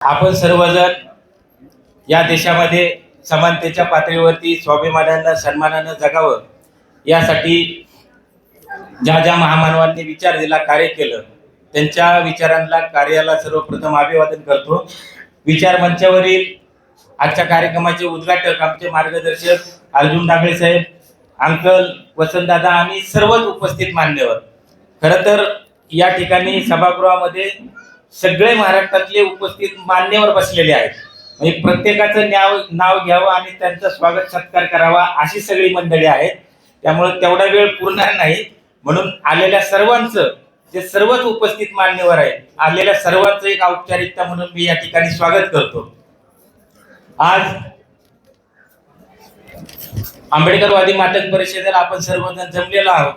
आपण सर्वजण या देशामध्ये समानतेच्या पातळीवरती स्वाभिमानानं सन्मानानं जगावं यासाठी ज्या ज्या महामानवांनी विचार दिला, कार्य केलं, त्यांच्या विचारांना कार्याला सर्वप्रथम अभिवादन करतो। विचार मंचावरील आजच्या कार्यक्रमाचे उद्घाटक आमचे मार्गदर्शक अर्जुन डांगळे साहेब, अंकल, वसंतदादा आणि सर्वच उपस्थित मान्यवर। खरं तर या ठिकाणी सभागृहामध्ये सगळे महाराष्ट्रातले उपस्थित मान्यवर बसलेले आहेत। म्हणजे प्रत्येकाचं नाव घ्यावं आणि त्यांचं स्वागत सत्कार करावा अशी सगळी मंडळी आहेत। त्यामुळे तेवढा वेळ पुरणार नाही, म्हणून आलेल्या सर्वांचं, जे सर्वच उपस्थित मान्यवर आहेत, आलेल्या सर्वांचं एक औपचारिकता म्हणून मी या ठिकाणी स्वागत करतो। आज आंबेडकरवादी मातंग परिषदेला आपण सर्वजण जमलेलो आहोत।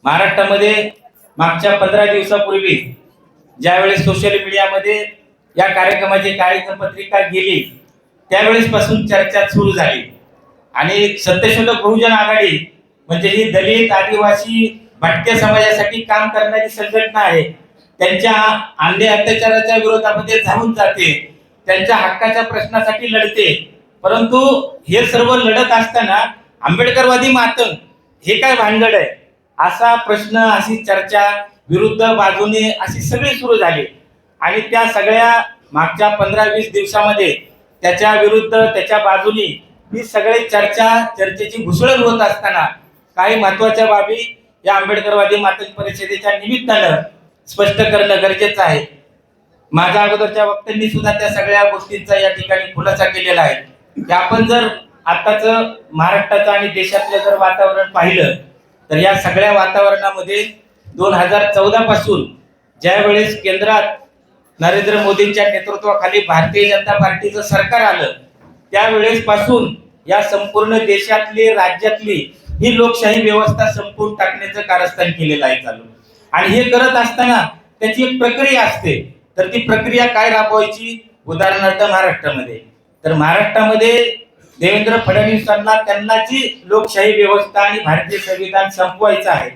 महाराष्ट्रामध्ये मागच्या 15 दिवसापूर्वी ज्यावेळेस सोशल मीडियामध्ये या कार्यक्रमाची कार्यपत्रिका गेली, त्यावेळेस पासून चर्चा सुरू झाली आणि सत्यशोधक बहुजन आघाडी म्हणजे ही दलित, आदिवासी, भटक्या समाजासाठी काम करणारी संघटना आहे। त्यांच्या अन्याय अत्याचाराच्या विरोधामध्ये धावून जाते, त्यांच्या हक्काच्या प्रश्नासाठी लढते। परंतु हे सर्व लढत असताना आंबेडकरवादी मातंग हे काय भानगड आहे असा प्रश्न, अशी चर्चा विरुद्ध बाजूने अशी सगळी सुरू झाली आणि त्या सगळ्या मागच्या 15-20 दिवसामध्ये त्याच्या विरुद्ध त्याच्या बाजूने ही सगळी चर्चेची घुसळण होत असताना काही महत्वाच्या बाबी या आंबेडकरवादी मातंग परिषदेच्या निमित्तानं स्पष्ट करणं गरजेचं आहे। माझ्या अगोदरच्या वक्त्यांनी सुद्धा त्या सगळ्या गोष्टींचा या ठिकाणी खुलासा केलेला आहे की आपण जर आताच महाराष्ट्राचं आणि देशातलं जर वातावरण पाहिलं तर या सगळ्या वातावरणामध्ये 2014 पासून ज्या वेळेस केंद्रात नरेंद्र मोदींच्या नेतृत्वाखाली भारतीय जनता पार्टीचं सरकार आलं, त्यावेळेस पासून या संपूर्ण देशातली, राज्यातली ही लोकशाही व्यवस्था संपवून टाकण्याचं कारस्थान केलेलं आहे चालू। आणि हे करत असताना त्याची एक प्रक्रिया असते, तर ती प्रक्रिया काय राबवायची? उदाहरणार्थ महाराष्ट्रामध्ये देवेंद्र फडणवीसांना त्यांना जी लोकशाही व्यवस्था आणि भारतीय संविधान संपवायचं आहे,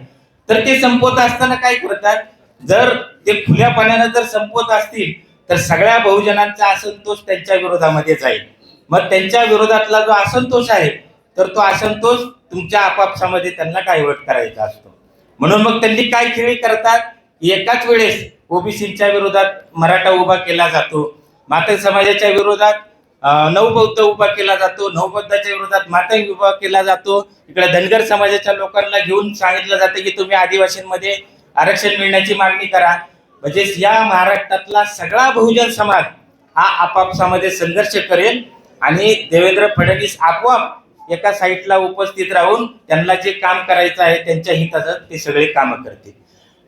तर ते संपवत असताना काय करतात? जर ते खुल्या पाण्याने जर संपवत असतील तर सगळ्या बहुजनांचा असंतोष त्यांच्या विरोधामध्ये जाईल। मग त्यांच्या विरोधातला जो असंतोष आहे तर तो असंतोष तुमच्या आपापसामध्ये त्यांना डायव्हर्ट करायचा असतो। म्हणून मग त्यांनी काय खेळी करतात? एकाच वेळेस ओबीसीच्या विरोधात मराठा उभा केला जातो, मातंग समाजाच्या विरोधात नवबौद्ध उभा केला जातो, नवबौद्धाच्या विरोधात मातंग उभा केला जातो, इकडे धनगर समाजाच्या लोकांना घेऊन सांगितलं जातं की तुम्ही आदिवासींमध्ये आरक्षण मिळण्याची मागणी करा। म्हणजे या महाराष्ट्रातला सगळा बहुजन समाज हा आपापसामध्ये संघर्ष करेल आणि देवेंद्र फडणवीस आपोआप एका साईडला उपस्थित राहून त्यांना जे काम करायचं आहे त्यांच्या हिताचं ते सगळे कामं करतील।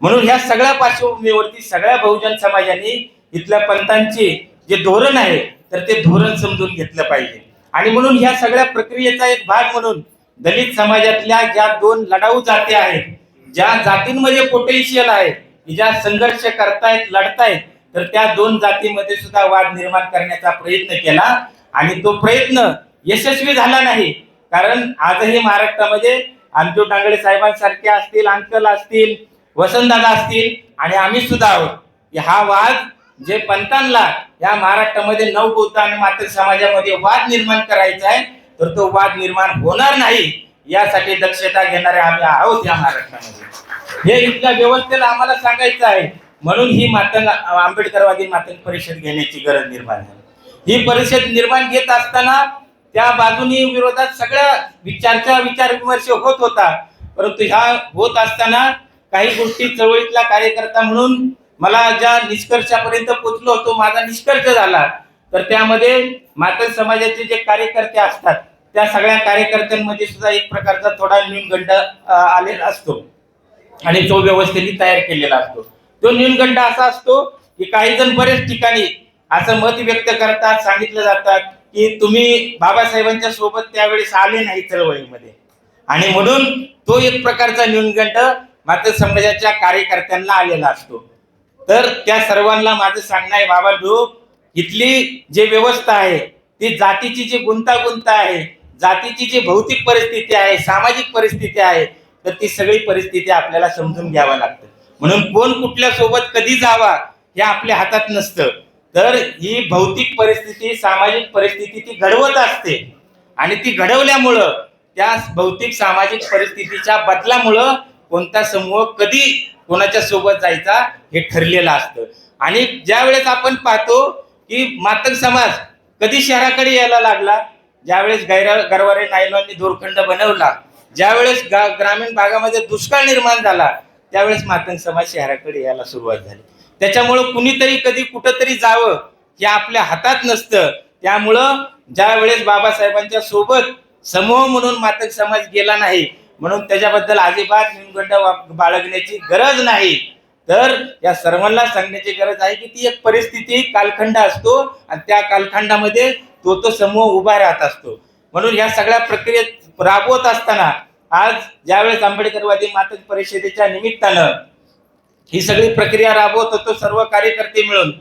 म्हणून ह्या सगळ्या पार्श्वभूमीवरती सगळ्या बहुजन समाजांनी इथल्या पंथांचे जे धोरण आहे तर ते धोरण समजून घेतलं पाहिजे। आणि म्हणून ह्या सगळ्या प्रक्रियेचा एक भाग म्हणून दलित समाजातल्या ज्या 2 लढाऊ जाती आहेत, ज्या जातींमध्ये पोटेन्शियल आहे, ज्या संघर्ष करतायत, लढतायत, तर त्या 2 जातींमध्ये सुद्धा वाद निर्माण करण्याचा प्रयत्न केला आणि तो प्रयत्न यशस्वी झाला नाही। कारण आजही महाराष्ट्रामध्ये अर्जुन डांगळे साहेबांसारखे असतील, अंकल असतील, वसंतदादा असतील आणि आम्ही सुद्धा आहोत। हा वाद जे पंथांना या महाराष्ट्रामध्ये नवबौद्ध आणि मातंग समाजामध्ये वाद निर्माण करायचा आहे तर तो वाद निर्माण होणार नाही यासाठी दक्षता घेणारे आम्ही आहोत या महाराष्ट्रामध्ये। हे इथल्या व्यवस्थेला आम्हाला सांगायचं आहे। म्हणून ही आंबेडकरवादी मातंग परिषद घेण्याची गरज निर्माण झाली। ही परिषद निर्माण घेत असताना त्या बाजूनी विरोधात सगळ्या विचार विमर्श होत होता, परंतु ह्या होत असताना काही गोष्टी चळवळीतला कार्यकर्ता म्हणून मला ज्या निष्कर्षापर्यंत पोहोचलो होतो, माझा निष्कर्ष झाला, तर त्यामध्ये मातंग समाजाचे जे कार्यकर्ते असतात त्या सगळ्या कार्यकर्त्यांमध्ये सुद्धा एक प्रकारचा थोडा न्यूनगंड आलेला असतो आणि तो व्यवस्थेने तयार केलेला असतो। तो न्यूनगंड असा असतो की काही जण बरेच ठिकाणी असं मत व्यक्त करतात, सांगितलं जातात की तुम्ही बाबासाहेबांच्या सोबत त्यावेळेस आले नाही चळवळीमध्ये, आणि म्हणून तो एक प्रकारचा न्यूनगंड मातंग समाजाच्या कार्यकर्त्यांना आलेला असतो। तर त्या सर्वांना माझं सांगणं आहे, बाबांनो, इथली जी व्यवस्था आहे ती जातीची जी गुंतागुंत आहे, जातीची जी भौतिक परिस्थिती आहे, सामाजिक परिस्थिती आहे, तर ती सगळी परिस्थिती आपल्याला समजून घ्यावी लागते। म्हणून कोण कुठल्या सोबत कधी जावा हे आपल्या हातात नसतं। तर ही भौतिक परिस्थिती, सामाजिक परिस्थिती ती घडवत असते आणि ती घडवल्यामुळं त्या भौतिक सामाजिक परिस्थितीच्या बदलामुळं कोणता समूह कधी कोणाच्या सोबत जायचा हे ठरलेलं असतं. आणि ज्या वेळेस आपण पाहतो की मातंग समाज कधी शहराकडे यायला लागला, ज्यावेळेस गरवारे नाईलांनी दोरखंड बनवला, ज्यावेळेस ग्रामीण भागामध्ये दुष्काळ निर्माण झाला, त्यावेळेस मातंग समाज शहराकडे यायला सुरुवात झाली. त्याच्यामुळं कुणीतरी कधी कुठंतरी जावं हे आपल्या हातात नसतं. त्यामुळं ज्या वेळेस बाबासाहेबांच्या सोबत समूह म्हणून मातंग समाज गेला नाही, म्हणून त्याच्याबद्दल अजिबात न्यूनगंड बाळगण्याची गरज नाही. तर या सर्वांना सांगण्याची गरज आहे की ती एक परिस्थिती, कालखंड असतो आणि त्या कालखंडामध्ये तो समूह उभा राहत असतो. म्हणून या सगळ्या प्रक्रियेत राबवत असताना आज ज्यावेळेस आंबेडकरवादी मातंग परिषदेच्या निमित्तानं ही सगळी प्रक्रिया राबवत होतो सर्व कार्यकर्ते मिळून,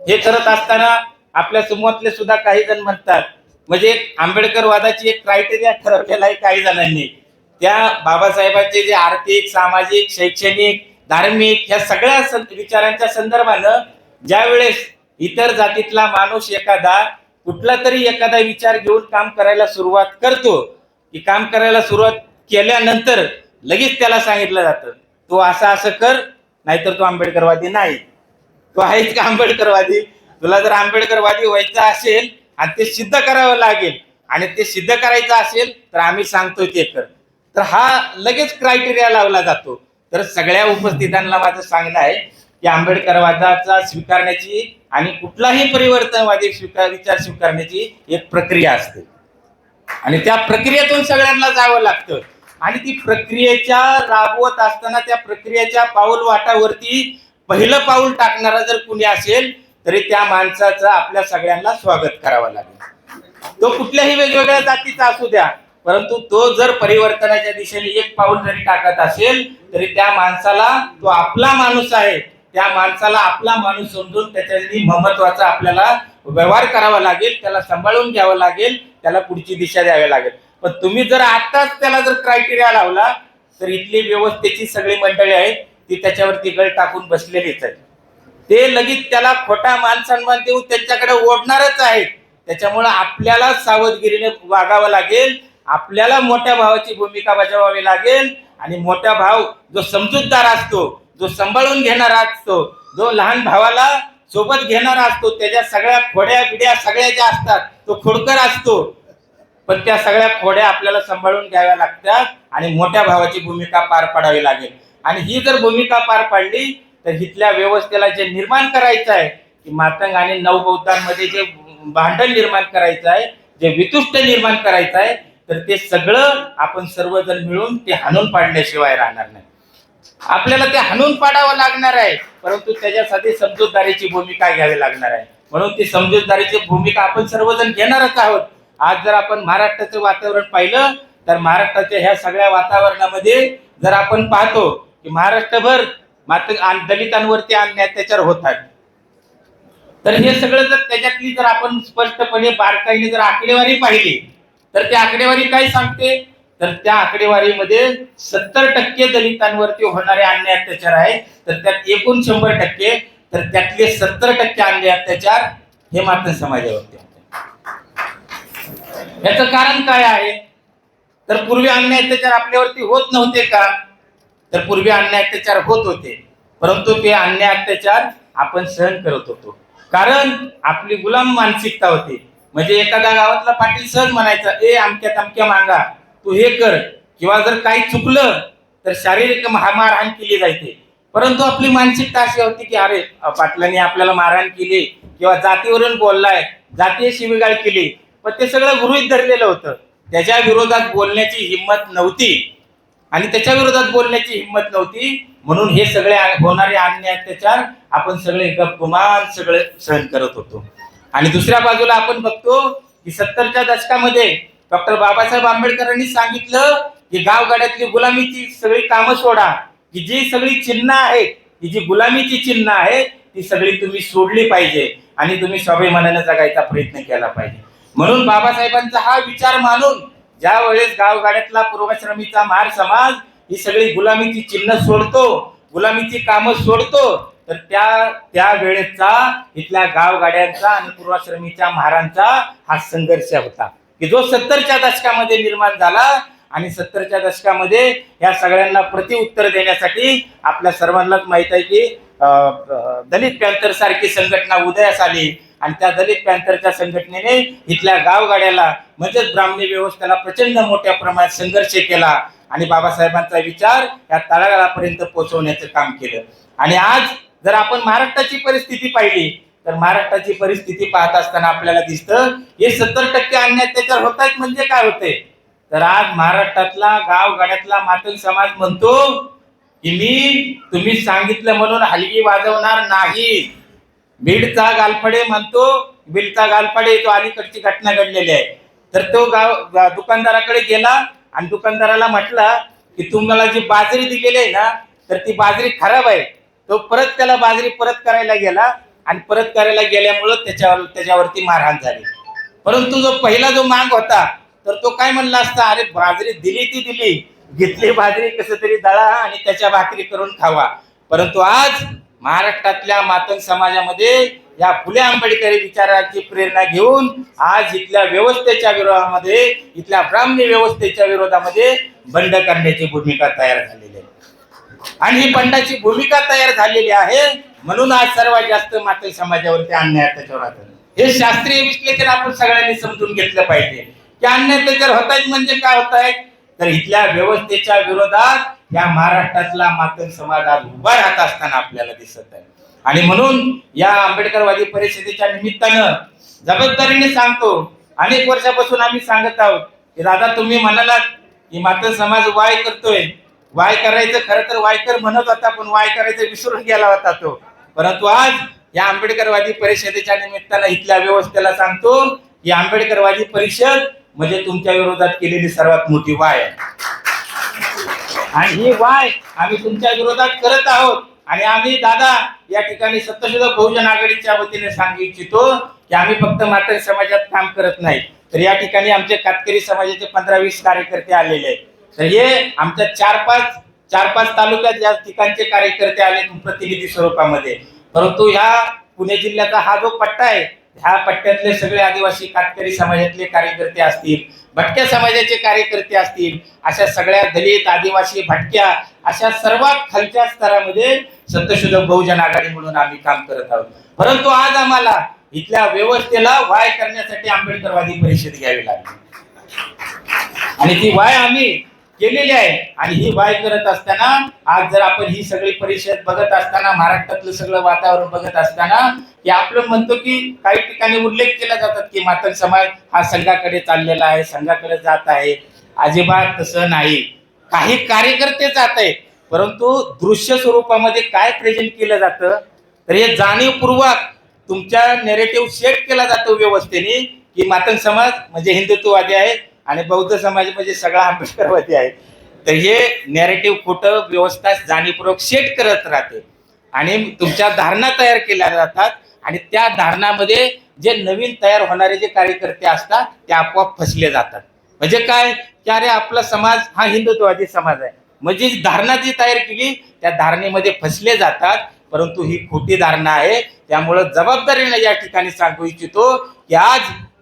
हे करत असताना आपल्या समूहातले सुद्धा काही जण म्हणतात, म्हणजे एक आंबेडकरवादाची एक क्रायटेरिया ठरवलेला आहे काही जणांनी, त्या बाबासाहेबांचे जे आर्थिक, सामाजिक, शैक्षणिक, धार्मिक ह्या सगळ्या विचारांच्या संदर्भानं ज्यावेळेस इतर जातीतला माणूस एखादा कुठला तरी एखादा विचार घेऊन काम करायला सुरुवात करतो, की काम करायला सुरुवात केल्यानंतर लगेच त्याला सांगितलं जातं तो असं कर, नाहीतर तो आंबेडकरवादी नाही. तो आहेच का आंबेडकरवादी? तुला जर आंबेडकरवादी व्हायचं असेल आणि ते सिद्ध करावं लागेल आणि ते सिद्ध करायचं असेल तर आम्ही सांगतोय ते कर. तर हा लगेच क्रायटेरिया लावला जातो. तर सगळ्या उपस्थितांना माझं सांगणं आहे की आंबेडकरवादाचा स्वीकारण्याची आणि कुठलाही परिवर्तनवादी विचार स्वीकारण्याची एक प्रक्रिया असते आणि त्या प्रक्रियेतून सगळ्यांना जावं लागतं. आणि ती प्रक्रियेच्या राबवत असताना त्या प्रक्रियेच्या पाऊल वाटावरती पहिलं पाऊल टाकणारा जर कुणी असेल तरी त्या माणसाचं आपल्या सगळ्यांना स्वागत करावं लागेल. तो कुठल्याही वेगवेगळ्या जातीचा असू द्या, परंतु तो जर परिवर्तनाच्या दिशेने एक पाऊल जरी टाकत असेल तरी त्या माणसाला तो आपला माणूस आहे, त्या माणसाला आपला माणूस समजून त्याच्यासाठी महत्वाचा आपल्याला व्यवहार करावा लागेल, त्याला सांभाळून घ्यावं लागेल, त्याला पुढची दिशा द्यावी लागेल. पण तुम्ही जर आताच त्याला जर क्रायटेरिया लावला तर इथली व्यवस्थेची सगळी मंडळी आहेत ती त्याच्यावरती गळ टाकून बसलेलीच आहे. ते लगेच त्याला खोटा मान सन्मान देऊन त्यांच्याकडे ओढणारच आहेत. त्याच्यामुळे आपल्याला सावधगिरीने वागावं लागेल, आपल्याला मोठ्या भावाची भूमिका बजावावी लागेल. आणि मोठा भाव जो समजूतदार असतो, जो सांभाळून घेणारा असतो, जो लहान भावाला सोबत घेणारा असतो, त्याच्या सगळ्या खोड्या बिड्या सगळ्या ज्या असतात तो खोडकर असतो, पण त्या सगळ्या खोड्या आपल्याला सांभाळून घ्याव्या लागतात आणि मोठ्या भावाची भूमिका पार पाडावी लागेल. आणि ही जर भूमिका पार पाडली तर इथल्या व्यवस्थेला जे निर्माण करायचं आहे, की मातंग आणि नवबौद्धांमध्ये जे भांडण निर्माण करायचं आहे, जे वितुष्ट निर्माण करायचं आहे, तर ते सगळं आपण सर्वजण मिळून ते हाणून पाडल्याशिवाय राहणार नाही. आपल्याला ते हाणून पाडावं लागणार आहे, परंतु त्याच्यासाठी समजूतदारीची भूमिका घ्यावी लागणार आहे. म्हणून ती समजूतदारीची भूमिका आपण सर्वजण घेणारच आहोत. आज जर आपण महाराष्ट्राचं वातावरण पाहिलं तर महाराष्ट्राच्या ह्या सगळ्या वातावरणामध्ये जर आपण पाहतो की महाराष्ट्रभर मात्र दलितांवरती अन्याय अत्याचार होतात, तर हे सगळं जर त्याच्यातली जर आपण स्पष्टपणे बारकाईने जर आकडेवारी पाहिली तर त्या आकडेवारी काय सांगते, तर त्या आकडेवारीमध्ये 70% दलितांवरती होणारे अन्याय अत्याचार आहे. तर त्यात एकूण 100%, तर त्यातले 70% अन्याय अत्याचार हे मातंग समाजावरती. याचं कारण काय आहे, तर पूर्वी अन्याय अत्याचार आपल्यावरती होत नव्हते का? तर पूर्वी अन्याय अत्याचार होत होते, परंतु ते अन्याय अत्याचार आपण सहन करत होतो, कारण आपली गुलाम मानसिकता होती. म्हणजे एखाद्या गावातला पाटील सहज म्हणायचा, ए अमक्या तमक्या मांगा तू हे कर, किंवा जर काही चुकलं तर शारीरिक मारहाण केली जायची. परंतु आपली मानसिकता अशी होती की अरे पाटलांनी आपल्याला मारहाण केली किंवा जातीवरून बोललाय, जातीय शिवीगाळ केली, पण ते सगळं गृहीत धरलेलं होतं. त्याच्या विरोधात बोलण्याची हिंमत नव्हती आणि त्याच्या विरोधात बोलण्याची हिंमत नव्हती, म्हणून हे सगळे होणारे अन्याय अत्याचार आपण सगळे गपगुमान सगळे सहन करत होतो. आणि दुसऱ्या बाजूला आपण बघतो की 70च्या दशकामध्ये डॉक्टर बाबासाहेब आंबेडकरांनी सांगितलं की गावगाड्यातली गुलामीची सगळी कामं सोडा, की जी सगळी चिन्ह आहेत, की जी गुलामीची चिन्ह आहेत ती सगळी तुम्ही सोडली पाहिजे आणि तुम्ही स्वाभिमानाने जगायचा प्रयत्न केला पाहिजे. म्हणून बाबासाहेबांचा हा विचार मानून ज्या वेळेस गावगाड्यातला पूर्वाश्रमीचा महार समाज ही सगळी गुलामीची चिन्ह सोडतो, गुलामीची कामं सोडतो, तर त्या वेळेचा इथल्या गावगाड्यांचा आणि पूर्वाश्रमीच्या महारांचा हा संघर्ष होता की जो 70च्या दशकामध्ये निर्माण झाला. आणि 70च्या दशकामध्ये या सगळ्यांना प्रतिउत्तर देण्यासाठी आपल्या सर्वांनाच माहित आहे की दलित पॅंथर सारखी संघटना उदयास आली आणि त्या दलित पॅंथरच्या संघटनेने इथल्या गावगाड्याला म्हणजेच ब्राह्मणी व्यवस्थेला प्रचंड मोठ्या प्रमाणात संघर्ष केला आणि बाबासाहेबांचा विचार या तळागाळापर्यंत पोहोचवण्याचं काम केलं. आणि आज जर आपण महाराष्ट्राची परिस्थिती पाहिली तर महाराष्ट्राची परिस्थिती पाहत असताना आपल्याला दिसतं हे 70% अन्याय त्याच्यावर होत आहेत. म्हणजे काय होते तर आज महाराष्ट्रातला गावगाड्यातला मातंग समाज म्हणतो की मी तुम्ही सांगितलं म्हणून हलगी वाजवणार नाही. बीडचा गालफडे म्हणतो, बीडचा गालफडे तो अलीकडची घटना घडलेली आहे. तर तो दुकानदाराकडे गेला आणि दुकानदाराला म्हटला की तुम्हाला जी बाजरी दिलेली आहे ना तर ती बाजरी खराब आहे. तो परत त्याला बाजरी परत करायला गेला आणि परत करायला गेल्यामुळं त्याच्यावरती मारहाण झाली. परंतु जो पहिला जो मांग होता तर तो काय म्हणला असता, अरे बाजरी दिली ती दिली, घेतली बाजरी कसं तरी दळा आणि त्याच्या भाकरी करून खावा. परंतु आज महाराष्ट्रातल्या मातंग समाजामध्ये या फुले आंबेडकरी विचाराची प्रेरणा घेऊन आज इथल्या व्यवस्थेच्या विरोधामध्ये, इथल्या ब्राह्मणी व्यवस्थेच्या विरोधामध्ये बंड करण्याची भूमिका तयार झालेली आहे. आणि ही बंडाची भूमिका तयार झालेली आहे म्हणून आज सर्वात जास्त मातंग समाजावरती अन्याय त्याच्यावर राहतो. हे शास्त्रीय विश्लेषण आपण सगळ्यांनी समजून घेतलं पाहिजे की अन्याय त्याच्यावर होत आहेत म्हणजे काय होत आहे तर इथल्या व्यवस्थेच्या विरोधात या महाराष्ट्रातला मातंग समाज आज उभा राहत असताना आपल्याला दिसत आहे. आणि म्हणून या आंबेडकरवादी परिषदेच्या निमित्तानं जबाबदारीने सांगतो, अनेक वर्षापासून आम्ही सांगत आहोत की दादा तुम्ही म्हणालात की मातंग समाज वाय करतोय, वाय करायचं खरं तर वायकर म्हणत होता पण वाय करायचं विसरून गेला होता तो. परंतु आज या आंबेडकरवादी परिषदेच्या निमित्तानं इथल्या व्यवस्थेला सांगतो की आंबेडकरवादी परिषद म्हणजे तुमच्या विरोधात केलेली सर्वात मोठी वाय आहे. आणि ही वाय आम्ही तुमच्या विरोधात करत आहोत. आणि आम्ही दादा या ठिकाणी सत्यशोधक बहुजन आघाडीच्या वतीने सांगू इच्छितो की आम्ही फक्त मातंग समाजात काम करत नाही तर या ठिकाणी आमचे कातकरी समाजाचे 15-20 कार्यकर्ते आलेले आहेत. तर हे आमच्या 4-5 तालुक्यात या ठिकाणचे कार्यकर्ते आले प्रतिनिधी स्वरूपामध्ये. परंतु ह्या पुणे जिल्ह्याचा हा जो पट्टा आहे ह्या पट्ट्यातले सगळे आदिवासी कातकरी समाजातले कार्यकर्ते असतील, भटक्या समाजाचे कार्यकर्ते असतील, अशा सगळ्या दलित आदिवासी भटक्या अशा सर्वात खालच्या स्तरामध्ये सत्यशोधक बहुजन आघाडी म्हणून आम्ही काम करत आहोत. परंतु आज आम्हाला इथल्या व्यवस्थेला वाय करण्यासाठी आंबेडकरवादी परिषद घ्यावी लागली आणि ती वाय आम्ही केलेली आहे. आणि ही वाय करत असताना आज जर आपण ही सगळी परिषद बघत असताना महाराष्ट्रातलं सगळं वातावरण बघत असताना की आपलं म्हणतो की काही ठिकाणी उल्लेख केला जातात की मातंग समाज हा संघाकडे चाललेला आहे, संघाकडे जात आहे. अजिबात तसं नाही. काही कार्यकर्ते जात आहेत परंतु दृश्य स्वरूपामध्ये काय प्रेझेंट केलं जातं तर हे जाणीवपूर्वक तुमच्या नेरेटिव्ह सेट केला जातो व्यवस्थेने की मातंग समाज म्हणजे हिंदुत्ववादी आहे आणि बौद्ध समाज म्हणजे सगळा आंबेडकरवादी आहे. तर हे नॅरेटिव्ह खोटं व्यवस्था जाणीवपूर्वक सेट करत राहते आणि तुमच्या धारणा तयार केल्या जातात आणि त्या धारणामध्ये जे नवीन तयार होणारे जे कार्यकर्ते असतात ते आपोआप फसले जातात. म्हणजे काय की अरे आपला समाज हा हिंदुत्ववादी समाज आहे म्हणजे धारणा जी तयार केली त्या धारणेमध्ये फसले जातात. परंतु ही खोटी धारणा आहे. त्यामुळं जबाबदारीने या ठिकाणी सांगू इच्छितो की आज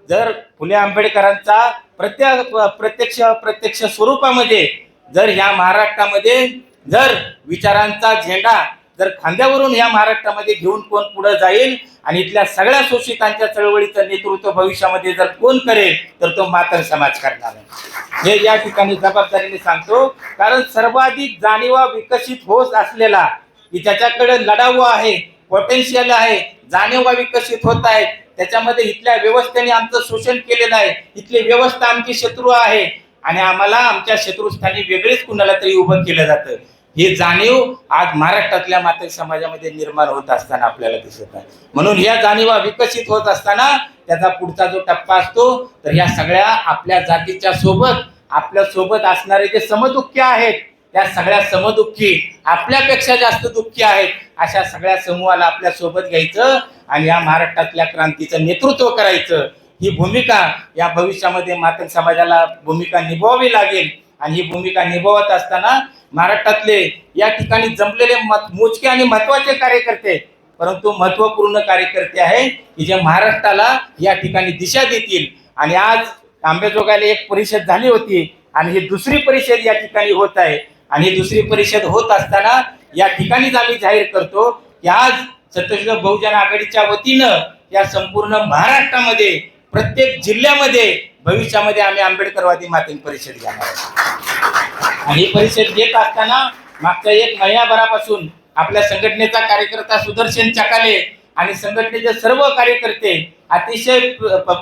जर फुले आंबेडकरांचा प्रत्यक्ष स्वरूपामध्ये जर ह्या महाराष्ट्रामध्ये जर विचारांचा झेंडा जर खांद्यावरून ह्या महाराष्ट्रामध्ये घेऊन कोण पुढे जाईल आणि इथल्या सगळ्या शोषितांच्या चळवळीचं नेतृत्व भविष्यामध्ये जर कोण करेल तर तो मातंग समाज करणार आहे. हे या ठिकाणी जबाबदारीने सांगतो कारण सर्वाधिक जाणीवा विकसित होत असलेला की ज्याच्याकडे लढाऊ आहे, पोटेन्शियल आहे, जाणीवा विकसित होत आहेत त्याच्यामध्ये इथल्या व्यवस्थेने आमचं शोषण केलेलं आहे. इथली व्यवस्था आमची शत्रू आहे आणि आम्हाला आमच्या शत्रुस्थानी वेगळेच कुणाला तरी उभं केलं जातं. ही जाणीव आज महाराष्ट्रातल्या मातंग समाजामध्ये निर्माण होत असताना आपल्याला दिसत आहे. म्हणून या जाणीवा विकसित होत असताना त्याचा पुढचा जो टप्पा असतो तर या सगळ्या आपल्या जातीच्या सोबत आपल्या सोबत असणारे जे समदुःखी आहेत त्या सगळ्या समदुःखी आपल्यापेक्षा जास्त दुःखी आहेत अशा सगळ्या समूहाला आपल्या सोबत घ्यायचं आणि या महाराष्ट्रातल्या क्रांतीचं नेतृत्व करायचं. ही भूमिका या भविष्यामध्ये मातंग समाजाला भूमिका निभावावी लागेल आणि ही भूमिका निभावत असताना महाराष्ट्रातले या ठिकाणी जमलेले मोजके आणि महत्वाचे कार्यकर्ते, परंतु महत्वपूर्ण कार्यकर्ते आहे की जे महाराष्ट्राला या ठिकाणी दिशा देतील. आणि आज अंबाजोगाईला एक परिषद झाली होती आणि ही दुसरी परिषद या ठिकाणी होत आहे. आणि ही दुसरी परिषद होत असताना या ठिकाणीच आम्ही जाहीर करतो की आज सत्यशोधक बहुजन आघाडीच्या वतीनं या संपूर्ण महाराष्ट्रामध्ये प्रत्येक जिल्ह्यामध्ये भविष्यामध्ये आम्ही आंबेडकरवादी मातीन परिषद घेणार आहोत. आणि ही परिषद घेत असताना मागच्या 1 महिन्याभरापासून आपल्या संघटनेचा कार्यकर्ता सुदर्शन चकाले आणि संघटनेचे सर्व कार्यकर्ते अतिशय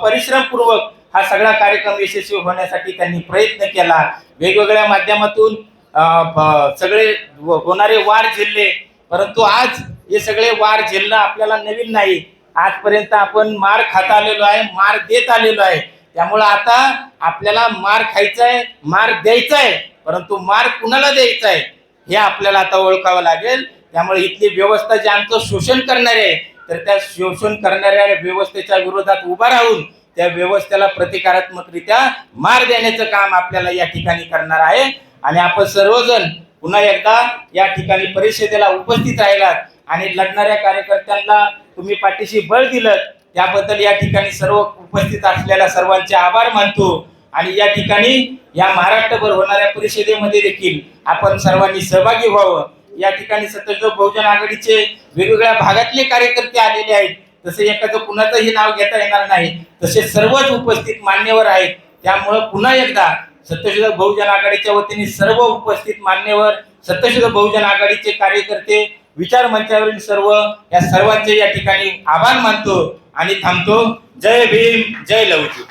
परिश्रमपूर्वक हा सगळा कार्यक्रम यशस्वी होण्यासाठी त्यांनी प्रयत्न केला. वेगवेगळ्या माध्यमातून सगळे होणारे वार झेलले, परंतु आज हे सगळे वार झेलणं आपल्याला नवीन नाही. आजपर्यंत आपण मार खात आलेलो आहे, मार देत आलेलो आहे. त्यामुळे आता आपल्याला मार खायचा आहे, मार द्यायचा आहे, परंतु मार कुणाला द्यायचा आहे हे आपल्याला आता ओळखावं लागेल. त्यामुळे इथली व्यवस्था जे आमचं शोषण करणारे आहे, तर त्या शोषण करणाऱ्या व्यवस्थेच्या विरोधात उभा राहून त्या व्यवस्थेला प्रतिकारात्मकरित्या मार देण्याचं काम आपल्याला या ठिकाणी करणार आहे. आणि आपण सर्वजण पुन्हा एकदा या ठिकाणी परिषदेला उपस्थित राहिलात आणि लढणाऱ्या कार्यकर्त्यांना तुम्ही पाठीशी बळ दिलं, त्याबद्दल या ठिकाणी सर्व उपस्थित असलेल्या सर्वांचे आभार मानतो. आणि या ठिकाणी या महाराष्ट्रभर होणाऱ्या परिषदेमध्ये देखील आपण सर्वांनी सहभागी व्हावं. या ठिकाणी सत्यशोधक बहुजन आघाडीचे वेगवेगळ्या भागातले कार्यकर्ते आलेले आहेत. तसे एखादं कुणाचंही नाव घेता येणार नाही, तसे सर्वच उपस्थित मान्यवर आहेत. त्यामुळं पुन्हा एकदा सत्यशोधक बहुजन आघाडीच्या वतीने सर्व उपस्थित मान्यवर, सत्यशोधक बहुजन आघाडीचे कार्यकर्ते, विचार मंचावरील सर्व, या सर्वांचे या ठिकाणी आभार मानतो आणि थांबतो. जय भीम, जय लवजी.